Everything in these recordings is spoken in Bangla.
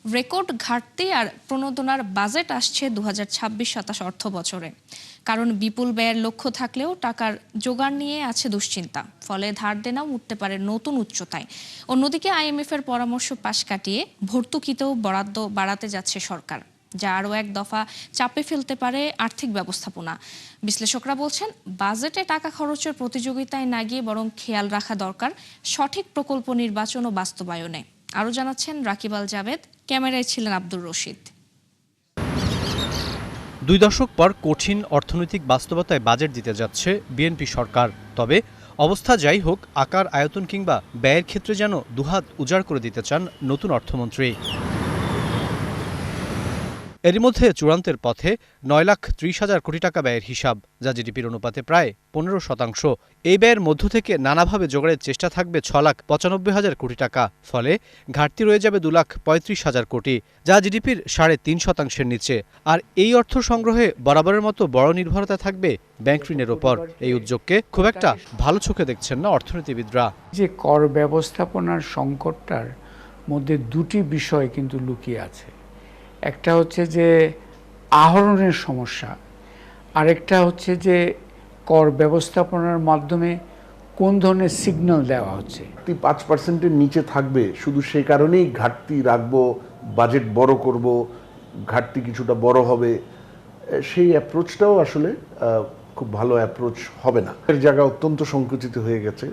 রেকর্ড ঘাটতি আর প্রণোদনার বাজেট আসছে 2026-27 অর্থ বছরে। কারণ বিপুল ব্যয়ের লক্ষ্য থাকলেও টাকার জোগাড় নিয়ে আছে দুশ্চিন্তা, ফলে ধার দেনাও উঠতে পারে নতুন উচ্চতায়। অন্যদিকে IMF এর পরামর্শ পাশ কাটিয়ে ভর্তুকিতেও বরাদ্দ বাড়াতে যাচ্ছে সরকার, যা আরও এক দফা চাপে ফেলতে পারে আর্থিক ব্যবস্থাপনা। বিশ্লেষকরা বলছেন, বাজেটে টাকা খরচের প্রতিযোগিতায় না গিয়ে বরং খেয়াল রাখা দরকার সঠিক প্রকল্প নির্বাচন ও বাস্তবায়নে। আরও জানাচ্ছেন রাকিব আল জাবেদ, ক্যামেরায় ছিলেন আব্দুর রশিদ। 2 দশক পর কঠিন অর্থনৈতিক বাস্তবতায় বাজেট দিতে যাচ্ছে বিএনপি সরকার। তবে অবস্থা যাই হোক, আকার, আয়তন কিংবা ব্যয়ের ক্ষেত্রে যেন দুহাত উজাড় করে দিতে চান নতুন অর্থমন্ত্রী। এরই মধ্যে চূড়ান্তের পথে 9,30,000 কোটি টাকা ব্যয়ের হিসাব, যা জিডিপির অনুপাতে প্রায় 15%। এই ব্যয়ের মধ্য থেকে নানাভাবে জোগাড়ের চেষ্টা থাকবে 6,95,000 কোটি টাকা। ফলে ঘাটতি রয়ে যাবে 2,35,000 কোটি, যা জিডিপির 3.5%-এর নিচে। আর এই অর্থ সংগ্রহে বরাবরের মতো বড় নির্ভরতা থাকবে ব্যাংক ঋণের ওপর। এই উদ্যোগকে খুব একটা ভালো চোখে দেখছেন না অর্থনীতিবিদরা। যে কর ব্যবস্থাপনার সংকটটার মধ্যে দুটি বিষয় কিন্তু লুকিয়ে আছে। একটা হচ্ছে যে আহরণের সমস্যা, আরেকটা হচ্ছে যে কর ব্যবস্থাপনার মাধ্যমে কোন ধরনের সিগন্যাল দেওয়া হচ্ছে। 5%-এর নিচে থাকবে, শুধু সেই কারণেই ঘাটতি রাখবো, বাজেট বড় করব, ঘাটতি কিছুটা বড় হবে, সেই অ্যাপ্রোচটাও আসলে খুব ভালো অ্যাপ্রোচ হবে না। এর জায়গা অত্যন্ত সংকুচিত হয়ে গেছে।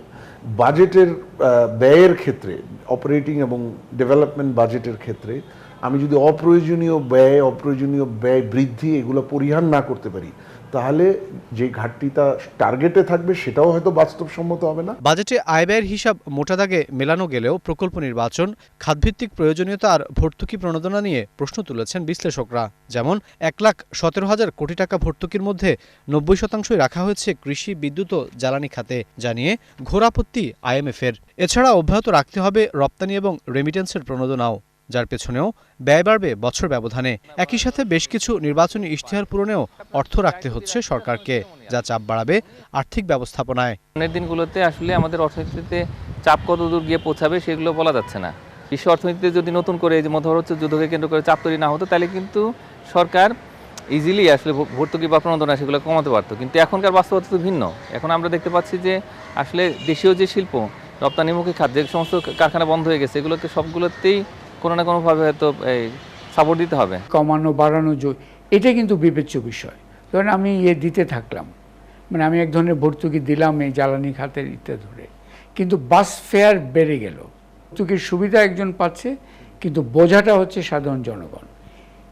বাজেটের ব্যয়ের ক্ষেত্রে, অপারেটিং এবং ডেভেলপমেন্ট বাজেটের ক্ষেত্রে আমি যদি অপ্রয়োজনীয় ব্যয় বৃদ্ধি এগুলো পরিহার না করতে পারি, তাহলে যে ঘাটতিটা টার্গেটে থাকবে সেটাও হয়তো বাস্তবসম্মত হবে না। বাজেটে আয় ব্যয়ের হিসাব মোটা দাগে মেলানো গেলেও প্রকল্প নির্বাচন, খাতভিত্তিক প্রয়োজনীয়তা আর ভর্তুকি প্রণোদনা নিয়ে প্রশ্ন তুলেছেন বিশ্লেষকরা। যেমন 1,17,000 কোটি টাকা ভর্তুকির মধ্যে 90% রাখা হয়েছে কৃষি, বিদ্যুৎ ও জ্বালানি খাতে, জানিয়ে ঘোর আপত্তি IMF-এর। এছাড়া অব্যাহত রাখতে হবে রপ্তানি এবং রেমিটেন্সের প্রণোদনাও, যার পেছনেও ব্যয় বাড়বে বছর ব্যবধানে। একই সাথে বেশ কিছু নির্বাচনী ইশতেহার পূরণেও অর্থ রাখতে হচ্ছে সরকারকে, যা চাপ বাড়াবে আর্থিক ব্যবস্থাপনায়। সামনের দিনগুলোতে আসলে আমাদের অর্থনীতিতে চাপ কত দূর গিয়ে পৌঁছাবে সেগুলো বলা যাচ্ছে না। বিশ্ব অর্থনীতিতে যদি নতুন করে এই যে মধ্যপ্রাচ্য যুদ্ধকে কেন্দ্র করে চাপ তৈরি না হতো, তাহলে কিন্তু সরকার ইজিলি আসলে ভর্তুকি বা প্রণোদনা সেগুলো কমাতে পারতো। কিন্তু এখনকার বাস্তবতা তো ভিন্ন। এখন আমরা দেখতে পাচ্ছি যে আসলে দেশীয় যে শিল্প, রপ্তানিমুখী খাত, যে সমস্ত কারখানা বন্ধ হয়ে গেছে, এগুলোকে সবগুলোতেই কোনো না কোনোভাবে হয়তো সাপোর্ট দিতে হবে। কমানো বাড়ানো এটা কিন্তু বিবেচ্য বিষয়। ধরেন আমি দিতে থাকলাম, মানে আমি এক ধরনের ভর্তুকি দিলাম এই জ্বালানি খাতের ইত্যাদি ধরে, কিন্তু বাস ফেয়ার বেড়ে গেল। ভর্তুকির সুবিধা একজন পাচ্ছে, কিন্তু বোঝাটা হচ্ছে সাধারণ জনগণ।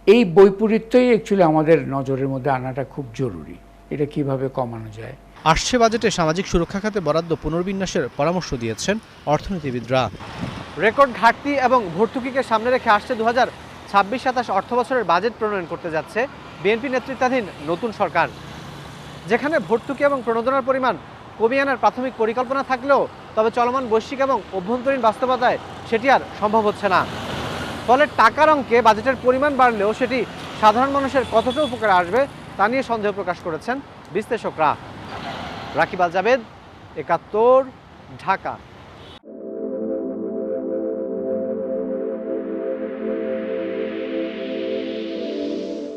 এই বৈপরীত্যই অ্যাকচুয়ালি আমাদের নজরের মধ্যে আনাটা খুব জরুরি। এটা কিভাবে কমানো যায়। আসছে বাজেটে সামাজিক সুরক্ষা খাতে বরাদ্দ পুনর্বিন্যাসের পরামর্শ দিয়েছেন অর্থনীতিবিদরা। রেকর্ড ঘাটতি এবং ভর্তুকিকে সামনে রেখে আসছে 2026-27 অর্থ বছরের বাজেট প্রণয়ন করতে যাচ্ছে বিএনপি নেতৃত্বাধীন নতুন সরকার। যেখানে ভর্তুকি এবং প্রণোদনার পরিমাণ কমিয়ে আনার প্রাথমিক পরিকল্পনা থাকলেও তবে চলমান বৈশ্বিক এবং অভ্যন্তরীণ বাস্তবতায় সেটি আর সম্ভব হচ্ছে না। ফলে টাকার অঙ্কে বাজেটের পরিমাণ বাড়লেও সেটি সাধারণ মানুষের কতটা উপকারে আসবে তা নিয়ে সন্দেহ প্রকাশ করেছেন বিশ্লেষকরা। রাকিব আল জাবেদ, 71, ঢাকা।